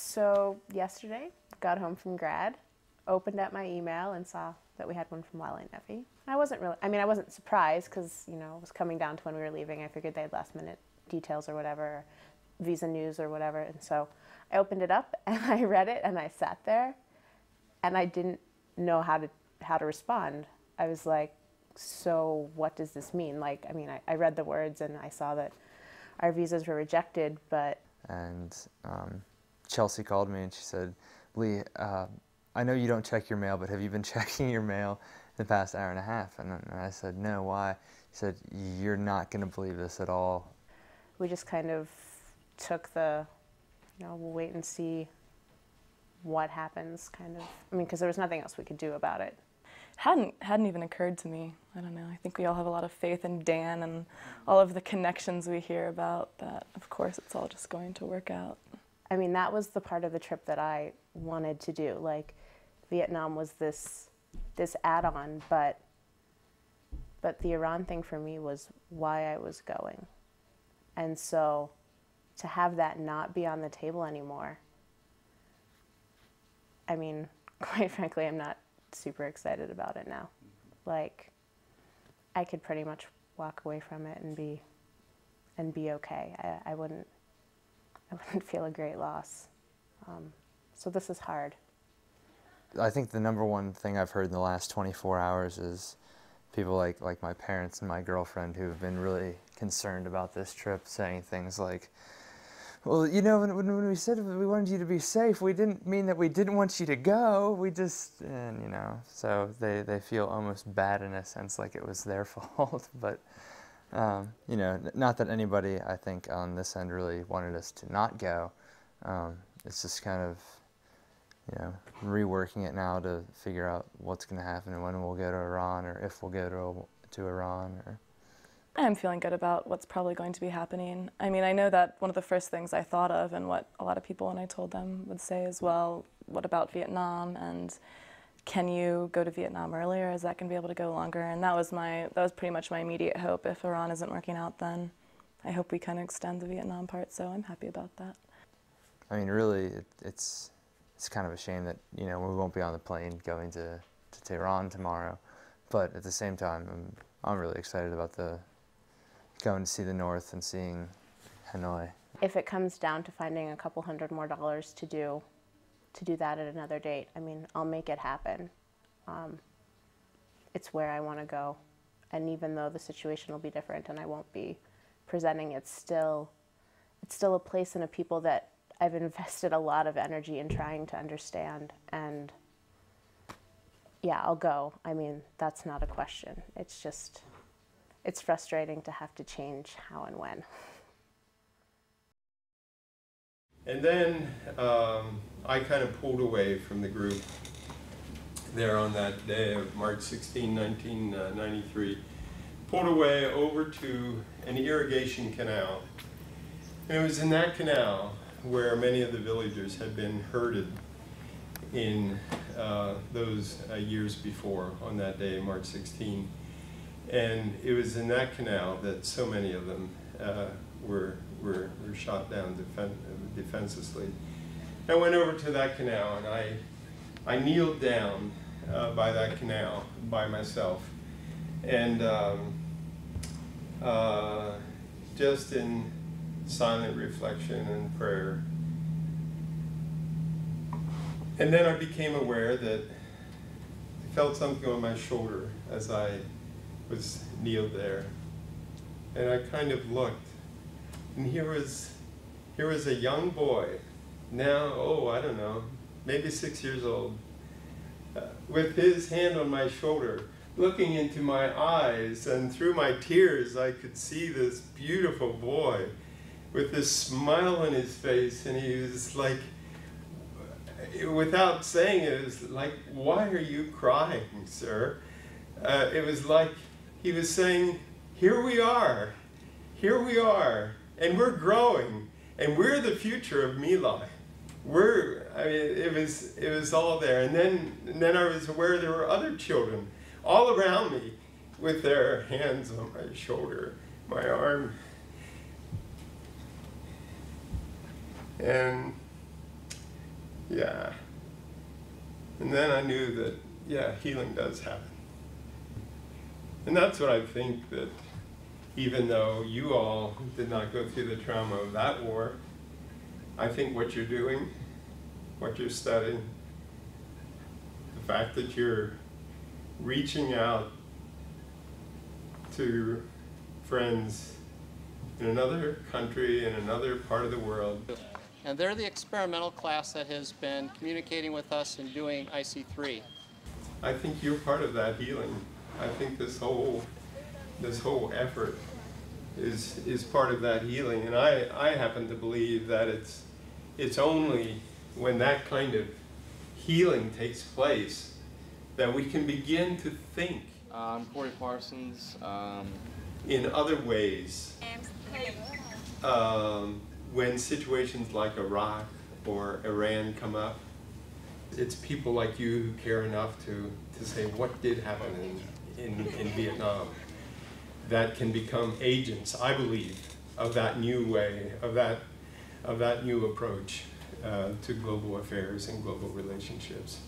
So yesterday, got home from grad, opened up my email and saw that we had one from Lyle and Effie. I wasn't surprised because, it was coming down to when we were leaving. I figured they had last minute details or whatever, or visa news or whatever. And so I opened it up and I read it and I sat there and I didn't know how to respond. I was like, so what does this mean? I read the words and I saw that our visas were rejected, but... And Chelsea called me and she said, Lee, I know you don't check your mail, but have you been checking your mail in the past hour and a half? And I said, no, why? She said, you're not going to believe this at all. We just kind of took we'll wait and see what happens kind of. Because there was nothing else we could do about it. Hadn't even occurred to me. I don't know. I think we all have a lot of faith in Dan and all of the connections we hear about that. Of course, it's all just going to work out. That was the part of the trip that I wanted to do. Vietnam was this add-on, but the Iran thing for me was why I was going. And so to have that not be on the table anymore, quite frankly, I'm not super excited about it now. I could pretty much walk away from it and be okay. I wouldn't feel a great loss. So this is hard. I think the number one thing I've heard in the last 24 hours is people like my parents and my girlfriend who have been really concerned about this trip, saying things like, well, when we said we wanted you to be safe, we didn't mean that we didn't want you to go. We just, so they feel almost bad in a sense, like it was their fault. But, not that anybody, I think, on this end really wanted us to not go. It's just kind of, reworking it now to figure out what's going to happen and when we'll go to Iran, or if we'll go to Iran. I'm feeling good about what's probably going to be happening. I know that one of the first things I thought of, and what a lot of people when I told them would say as well, what about Vietnam, and can you go to Vietnam earlier? Is that going to be able to go longer? And that was pretty much my immediate hope. If Iran isn't working out, then I hope we kind of extend the Vietnam part, so I'm happy about that. Really, it's kind of a shame that, we won't be on the plane going to Tehran tomorrow, but at the same time, I'm really excited about going to see the North and seeing Hanoi. If it comes down to finding a couple $100 more to do that at another date, I'll make it happen. It's where I want to go, and even though the situation will be different and I won't be presenting, it's still a place and a people that I've invested a lot of energy in trying to understand, and yeah, I'll go. That's not a question. It's just, it's frustrating to have to change how and when. And then I kind of pulled away from the group there on that day of March 16, 1993. Pulled away over to an irrigation canal. And it was in that canal where many of the villagers had been herded in those years before, on that day, March 16. And it was in that canal that so many of them were shot down defenselessly. I went over to that canal and I kneeled down by that canal by myself, and just in silent reflection and prayer. And then I became aware that I felt something on my shoulder as I was kneeled there. And I kind of looked, and here was a young boy, now, I don't know, maybe 6 years old, with his hand on my shoulder, looking into my eyes, and through my tears I could see this beautiful boy with this smile on his face, and he was like, without saying it, it was like, why are you crying, sir? It was like he was saying, here we are, and we're growing, and we're the future of My Lai. It was all there. And then I was aware there were other children all around me with their hands on my shoulder, my arm. And Yeah. And then I knew that, yeah, healing does happen. And that's what I think, that even though you all did not go through the trauma of that war, I think what you're doing, what you're studying, the fact that you're reaching out to friends in another country, in another part of the world. And they're the experimental class that has been communicating with us and doing IC3. I think you're part of that healing. I think this whole effort is part of that healing. And I happen to believe that it's only when that kind of healing takes place that we can begin to think I'm Corey Parsons. in other ways. When situations like Iraq or Iran come up, it's people like you who care enough to say what did happen in Vietnam that can become agents, I believe, of that new way, of that new approach to global affairs and global relationships.